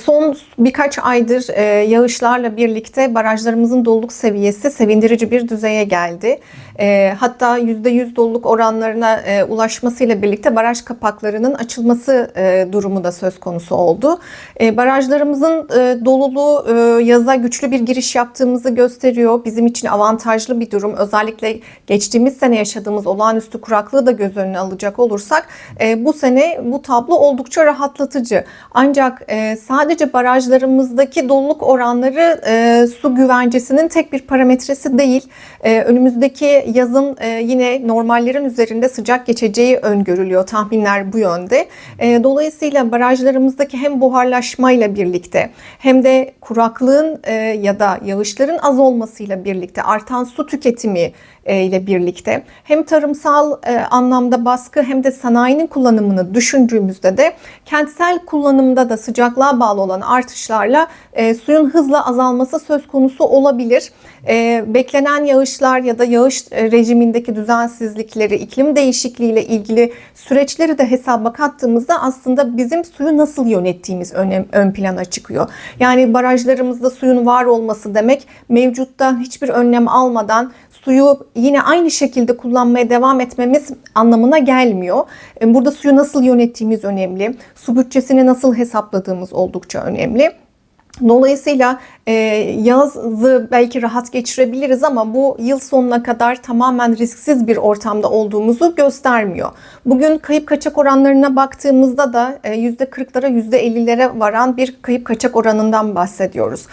Son birkaç aydır yağışlarla birlikte barajlarımızın doluluk seviyesi sevindirici bir düzeye geldi. Hatta %100 doluluk oranlarına ulaşmasıyla birlikte baraj kapaklarının açılması durumu da söz konusu oldu. Barajlarımızın doluluğu yaza güçlü bir giriş yaptığımızı gösteriyor. Bizim için avantajlı bir durum. Özellikle geçtiğimiz sene yaşadığımız olağanüstü kuraklığı da göz önüne alacak olursak bu sene bu tablo oldukça rahatlatıcı. Ancak sadece barajlarımızdaki doluluk oranları su güvencesinin tek bir parametresi değil. Önümüzdeki yazın yine normallerin üzerinde sıcak geçeceği öngörülüyor. Tahminler bu yönde. Dolayısıyla barajlarımızdaki hem buharlaşmayla birlikte hem de kuraklığın ya da yağışların az olmasıyla birlikte artan su tüketimi ile birlikte hem tarımsal anlamda baskı hem de sanayinin kullanımını düşündüğümüzde de kentsel kullanımda da sıcaklığa bağlı olan artışlarla suyun hızla azalması söz konusu olabilir. Beklenen yağışlar ya da yağış rejimindeki düzensizlikleri, iklim değişikliğiyle ilgili süreçleri de hesaba kattığımızda aslında bizim suyu nasıl yönettiğimiz ön plana çıkıyor. Yani barajlarımızda suyun var olması demek mevcutta hiçbir önlem almadan suyu yine aynı şekilde kullanmaya devam etmemiz anlamına gelmiyor. Burada suyu nasıl yönettiğimiz önemli. Su bütçesini nasıl hesapladığımız oldukça önemli. Dolayısıyla yazı belki rahat geçirebiliriz ama bu yıl sonuna kadar tamamen risksiz bir ortamda olduğumuzu göstermiyor. Bugün kayıp kaçak oranlarına baktığımızda da %40'lara %50'lere varan bir kayıp kaçak oranından bahsediyoruz.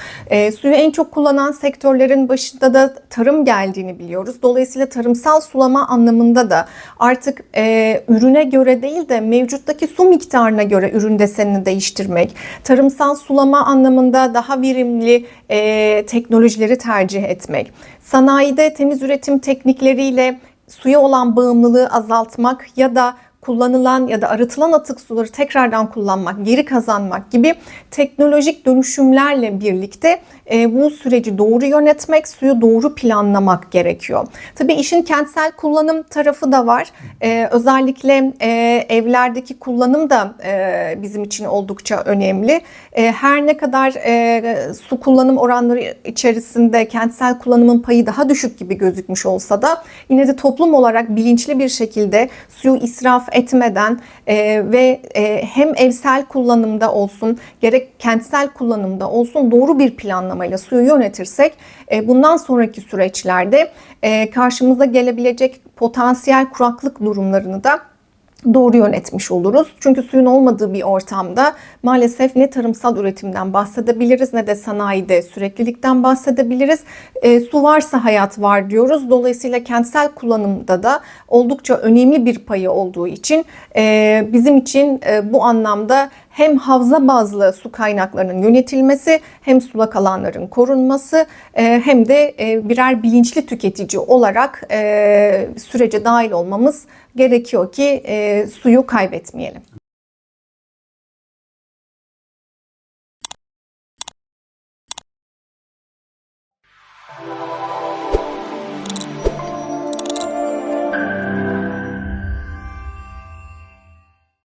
Suyu en çok kullanan sektörlerin başında da tarım geldiğini biliyoruz. Dolayısıyla tarımsal sulama anlamında da artık ürüne göre değil de mevcuttaki su miktarına göre ürün desenini değiştirmek, tarımsal sulama anlamında daha verimli teknolojileri tercih etmek, sanayide temiz üretim teknikleriyle suya olan bağımlılığı azaltmak ya da kullanılan ya da arıtılan atık suları tekrardan kullanmak, geri kazanmak gibi teknolojik dönüşümlerle birlikte bu süreci doğru yönetmek, suyu doğru planlamak gerekiyor. Tabii işin kentsel kullanım tarafı da var. Özellikle evlerdeki kullanım da bizim için oldukça önemli. Her ne kadar su kullanım oranları içerisinde kentsel kullanımın payı daha düşük gibi gözükmüş olsa da yine de toplum olarak bilinçli bir şekilde suyu israf etmeden ve hem evsel kullanımda olsun gerek kentsel kullanımda olsun doğru bir planlamayla suyu yönetirsek bundan sonraki süreçlerde karşımıza gelebilecek potansiyel kuraklık durumlarını da doğru yönetmiş oluruz. Çünkü suyun olmadığı bir ortamda maalesef ne tarımsal üretimden bahsedebiliriz ne de sanayide süreklilikten bahsedebiliriz. Su varsa hayat var diyoruz. Dolayısıyla kentsel kullanımda da oldukça önemli bir payı olduğu için bizim için bu anlamda hem havza bazlı su kaynaklarının yönetilmesi hem sulak alanların korunması hem de birer bilinçli tüketici olarak sürece dahil olmamız gerekiyor ki suyu kaybetmeyelim.